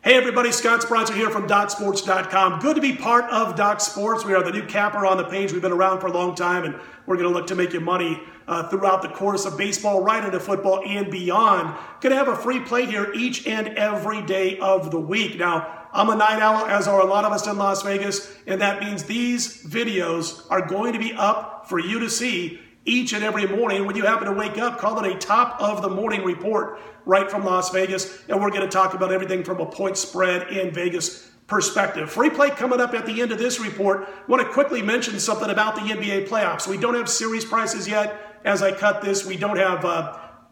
Hey everybody, Scott Spreitzer here from DocSports.com. Good to be part of Doc Sports. We are the new capper on the page. We've been around for a long time, and we're going to look to make you money throughout the course of baseball, right into football and beyond. Going to have a free play here each and every day of the week. Now, I'm a night owl, as are a lot of us in Las Vegas, and that means these videos are going to be up for you to see each and every morning. When you happen to wake up, call it a top of the morning report right from Las Vegas, and we're going to talk about everything from a point spread in Vegas perspective. Free play coming up at the end of this report. I want to quickly mention something about the NBA playoffs. We don't have series prices yet. As I cut this, we don't have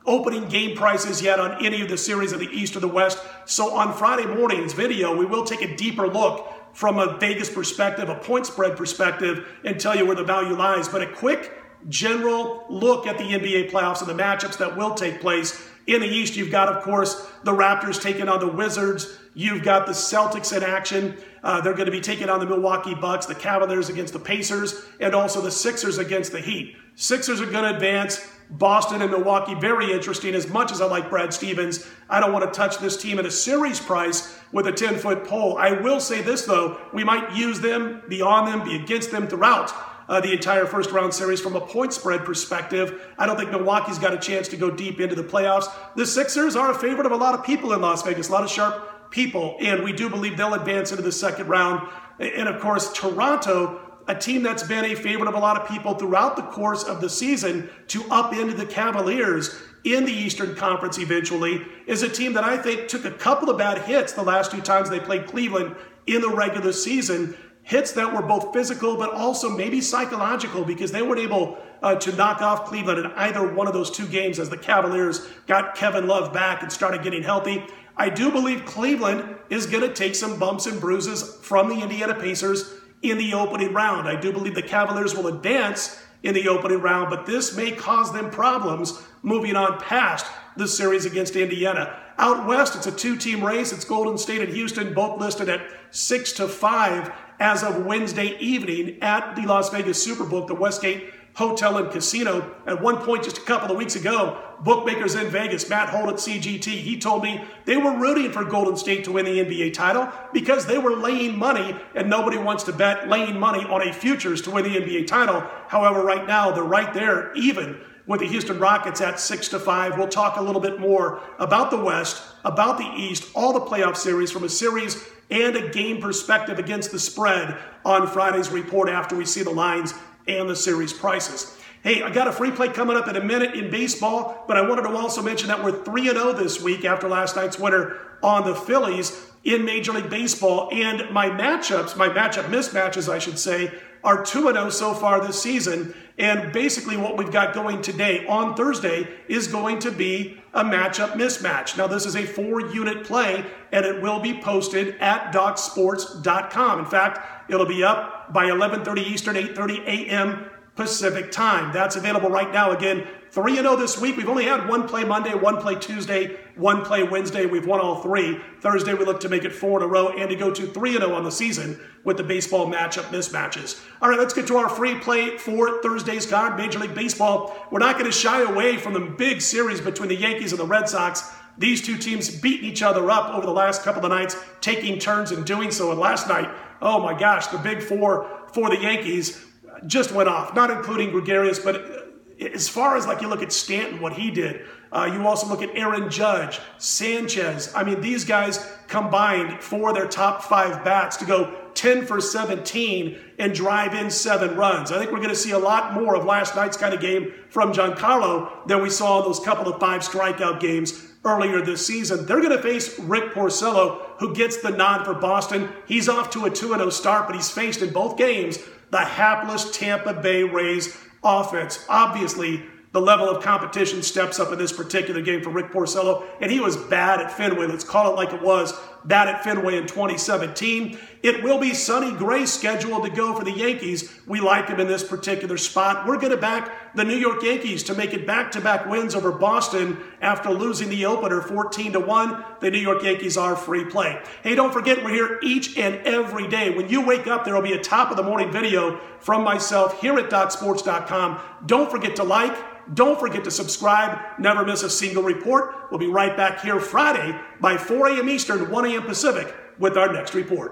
opening game prices yet on any of the series of the East or the West. So on Friday morning's video, we will take a deeper look from a Vegas perspective, a point spread perspective, and tell you where the value lies. But a quick general look at the NBA playoffs and the matchups that will take place. In the East, you've got, of course, the Raptors taking on the Wizards. You've got the Celtics in action. They're going to be taking on the Milwaukee Bucks, the Cavaliers against the Pacers, and also the Sixers against the Heat. Sixers are going to advance. Boston and Milwaukee, very interesting. As much as I like Brad Stevens, I don't want to touch this team at a series price with a 10-foot pole. I will say this, though. We might use them, be on them, be against them throughout the entire first round series from a point spread perspective. I don't think Milwaukee's got a chance to go deep into the playoffs. The Sixers are a favorite of a lot of people in Las Vegas, a lot of sharp people, and we do believe they'll advance into the second round. And of course, Toronto, a team that's been a favorite of a lot of people throughout the course of the season to upend the Cavaliers in the Eastern Conference eventually, is a team that I think took a couple of bad hits the last two times they played Cleveland in the regular season. Hits that were both physical but also maybe psychological, because they weren't able to knock off Cleveland in either one of those two games as the Cavaliers got Kevin Love back and started getting healthy. I do believe Cleveland is going to take some bumps and bruises from the Indiana Pacers in the opening round. I do believe the Cavaliers will advance in the opening round, but this may cause them problems moving on past the series against Indiana. Out west, it's a two-team race. It's Golden State and Houston, both listed at 6-5 as of Wednesday evening at the Las Vegas Superbook, the Westgate Hotel and Casino. At one point just a couple of weeks ago, bookmakers in Vegas, Matt Holt at CGT, he told me they were rooting for Golden State to win the NBA title because they were laying money, and nobody wants to bet laying money on a futures to win the NBA title. However, right now, they're right there, even with the Houston Rockets at 6-5. We'll talk a little bit more about the West, about the East, all the playoff series from a series and a game perspective against the spread on Friday's report after we see the lines and the series prices. Hey, I got a free play coming up in a minute in baseball, but I wanted to also mention that we're 3-0 this week after last night's winner on the Phillies in Major League Baseball. And my matchup mismatches, I should say, are 2-0 so far this season. And basically what we've got going today on Thursday is going to be a matchup mismatch. Now, this is a 4-unit play, and it will be posted at DocSports.com. In fact, it'll be up by 11:30 Eastern, 8:30 a.m. Pacific time. That's available right now. Again, 3-0 this week. We've only had one play Monday, one play Tuesday, one play Wednesday. We've won all three. Thursday, we look to make it 4 in a row and to go to 3-0 on the season with the baseball matchup mismatches. All right, let's get to our free play for Thursday's card, Major League Baseball. We're not going to shy away from the big series between the Yankees and the Red Sox. These two teams beating each other up over the last couple of nights, taking turns in doing so. And last night, oh my gosh, the big four for the Yankees just went off, not including Gregorius, but as far as like you look at Stanton, what he did, you also look at Aaron Judge, Sanchez. I mean, these guys combined for their top 5 bats to go 10 for 17 and drive in 7 runs. I think we're going to see a lot more of last night's kind of game from Giancarlo than we saw in those couple of 5 strikeout games earlier this season. They're going to face Rick Porcello, who gets the nod for Boston. He's off to a 2-0 start, but he's faced in both games the hapless Tampa Bay Rays offense. Obviously, the level of competition steps up in this particular game for Rick Porcello, and he was bad at Fenway. Let's call it like it was, bad at Fenway in 2017. It will be Sonny Gray scheduled to go for the Yankees. We like him in this particular spot. We're going to back the New York Yankees to make it back-to-back wins over Boston after losing the opener 14-1. The New York Yankees are free play. Hey, don't forget, we're here each and every day. When you wake up, there will be a top-of-the-morning video from myself here at DocSports.com. Don't forget to like. Don't forget to subscribe. Never miss a single report. We'll be right back here Friday by 4 a.m. Eastern, 1 a.m. Pacific with our next report.